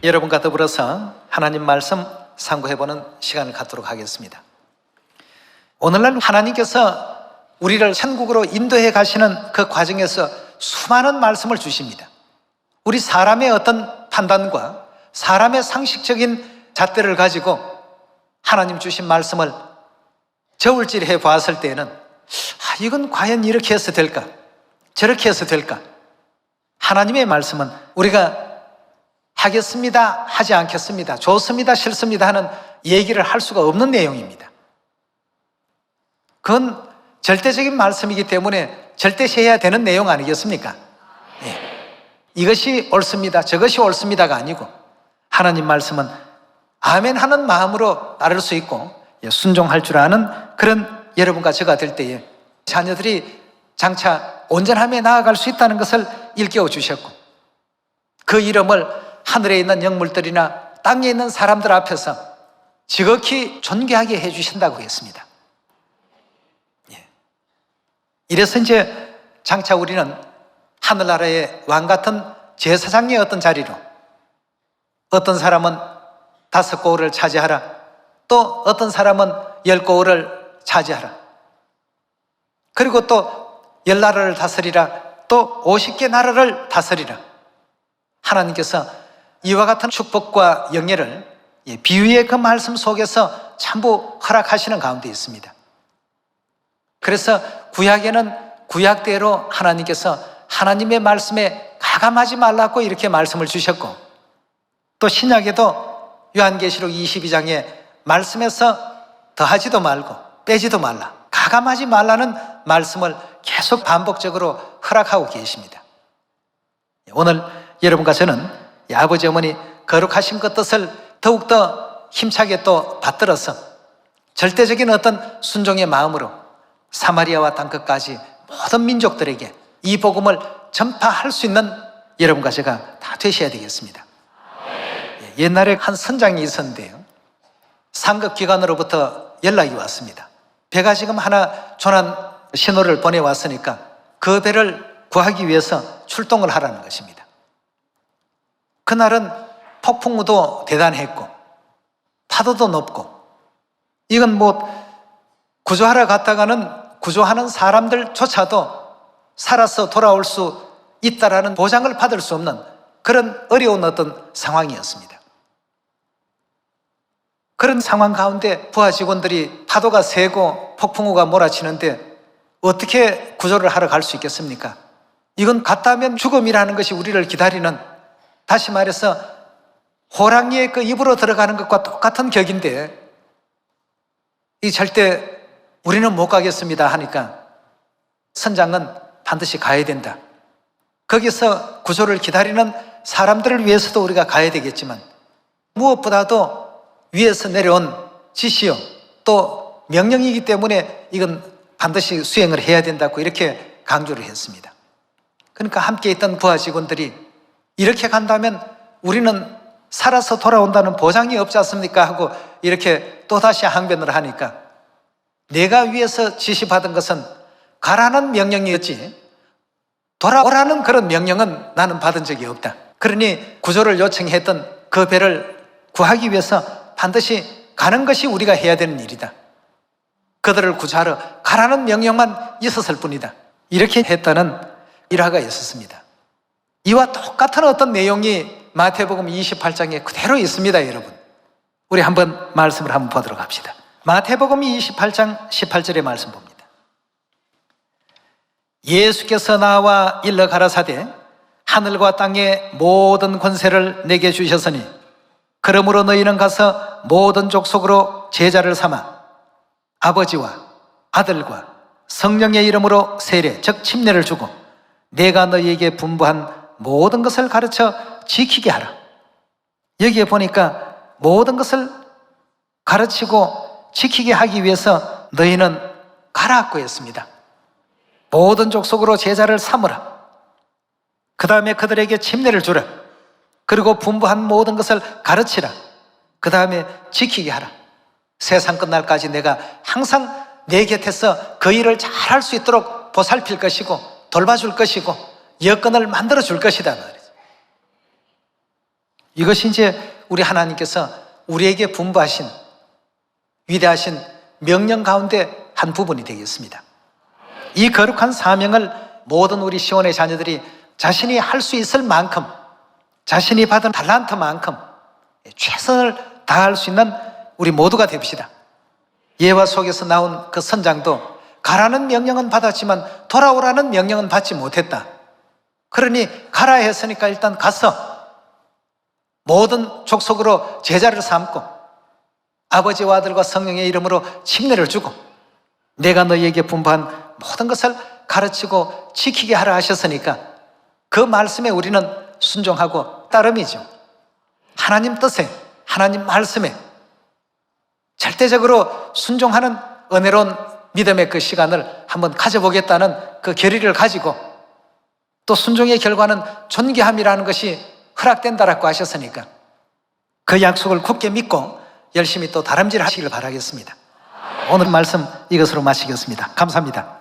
여러분과 더불어서 하나님 말씀 상고해보는 시간을 갖도록 하겠습니다. 오늘날 하나님께서 우리를 천국으로 인도해 가시는 그 과정에서 수많은 말씀을 주십니다. 우리 사람의 어떤 판단과 사람의 상식적인 잣대를 가지고 하나님 주신 말씀을 저울질해 보았을 때에는 이건 과연 이렇게 해서 될까? 저렇게 해서 될까? 하나님의 말씀은 우리가 하겠습니다, 하지 않겠습니다, 좋습니다, 싫습니다 하는 얘기를 할 수가 없는 내용입니다. 그건 절대적인 말씀이기 때문에 절대시해야 되는 내용 아니겠습니까? 이것이 옳습니다, 저것이 옳습니다가 아니고 하나님 말씀은 아멘 하는 마음으로 따를 수 있고 순종할 줄 아는 그런 여러분과 저가 될 때에 자녀들이 장차 온전함에 나아갈 수 있다는 것을 일깨워 주셨고, 그 이름을 하늘에 있는 영물들이나 땅에 있는 사람들 앞에서 지극히 존귀하게 해주신다고 했습니다. 이래서 이제 장차 우리는 하늘나라의 왕같은 제사장의 어떤 자리로, 어떤 사람은 5고을을 차지하라, 또 어떤 사람은 10고을을 차지하라, 그리고 또 10나라를 다스리라, 또 50개 나라를 다스리라. 하나님께서 이와 같은 축복과 영예를 비유의 그 말씀 속에서 전부 허락하시는 가운데 있습니다. 그래서 구약에는 구약대로 하나님께서 하나님의 말씀에 가감하지 말라고 이렇게 말씀을 주셨고, 또 신약에도 요한계시록 22장에 말씀에서 더하지도 말고 빼지도 말라, 가감하지 말라는 말씀을 계속 반복적으로 허락하고 계십니다. 오늘 여러분과 저는 아버지 어머니 거룩하신 그 뜻을 더욱더 힘차게 또 받들어서 절대적인 어떤 순종의 마음으로 사마리아와 땅끝까지 모든 민족들에게 이 복음을 전파할 수 있는 여러분과 제가 다 되셔야 되겠습니다. 옛날에 한 선장이 있었는데요, 상급기관으로부터 연락이 왔습니다. 배가 지금 하나 조난 신호를 보내왔으니까 그 배를 구하기 위해서 출동을 하라는 것입니다. 그날은 폭풍우도 대단했고 파도도 높고, 이건 구조하러 갔다가는 구조하는 사람들조차도 살아서 돌아올 수 있다라는 보장을 받을 수 없는 그런 어려운 어떤 상황이었습니다. 그런 상황 가운데 부하 직원들이 파도가 세고 폭풍우가 몰아치는데 어떻게 구조를 하러 갈 수 있겠습니까? 이건 갔다 하면 죽음이라는 것이 우리를 기다리는, 다시 말해서 호랑이의 그 입으로 들어가는 것과 똑같은 격인데, 이 절대 우리는 못 가겠습니다 하니까 선장은 반드시 가야 된다. 거기서 구조를 기다리는 사람들을 위해서도 우리가 가야 되겠지만, 무엇보다도 위에서 내려온 지시요 또 명령이기 때문에 이건 반드시 수행을 해야 된다고 이렇게 강조를 했습니다. 그러니까 함께 있던 부하 직원들이 이렇게 간다면 우리는 살아서 돌아온다는 보장이 없지 않습니까 하고 이렇게 또다시 항변을 하니까, 내가 위에서 지시받은 것은 가라는 명령이었지 돌아오라는 그런 명령은 나는 받은 적이 없다. 그러니 구조를 요청했던 그 배를 구하기 위해서 반드시 가는 것이 우리가 해야 되는 일이다. 그들을 구조하러 가라는 명령만 있었을 뿐이다. 이렇게 했다는 일화가 있었습니다. 이와 똑같은 어떤 내용이 마태복음 28장에 그대로 있습니다. 여러분, 우리 한번 말씀을 한번 보도록 합시다. 마태복음 28장 18절의 말씀 봅니다. 예수께서 나와 일러 가라사대 하늘과 땅의 모든 권세를 내게 주셨으니 그러므로 너희는 가서 모든 족속으로 제자를 삼아 아버지와 아들과 성령의 이름으로 세례 즉 침례를 주고 내가 너희에게 분부한 모든 것을 가르쳐 지키게 하라. 여기에 보니까 모든 것을 가르치고 지키게 하기 위해서 너희는 가라고 했습니다. 모든 족속으로 제자를 삼으라. 그 다음에 그들에게 침례를 주라. 그리고 분부한 모든 것을 가르치라. 그 다음에 지키게 하라. 세상 끝날까지 내가 항상 내 곁에서 그 일을 잘할 수 있도록 보살필 것이고 돌봐줄 것이고 여건을 만들어 줄 것이다 말이죠. 이것이 이제 우리 하나님께서 우리에게 분부하신 위대하신 명령 가운데 한 부분이 되겠습니다. 이 거룩한 사명을 모든 우리 시온의 자녀들이 자신이 할 수 있을 만큼, 자신이 받은 달란트만큼 최선을 다할 수 있는 우리 모두가 됩시다. 예화 속에서 나온 그 선장도 가라는 명령은 받았지만 돌아오라는 명령은 받지 못했다. 그러니 가라 했으니까 일단 가서 모든 족속으로 제자를 삼고 아버지와 아들과 성령의 이름으로 침례를 주고 내가 너희에게 분부한 모든 것을 가르치고 지키게 하라 하셨으니까 그 말씀에 우리는 순종하고 따름이죠. 하나님 뜻에, 하나님 말씀에 절대적으로 순종하는 은혜로운 믿음의 그 시간을 한번 가져보겠다는 그 결의를 가지고 또 순종의 결과는 존귀함이라는 것이 허락된다라고 하셨으니까 그 약속을 굳게 믿고 열심히 또 다름질 하시길 바라겠습니다. 오늘 말씀 이것으로 마치겠습니다. 감사합니다.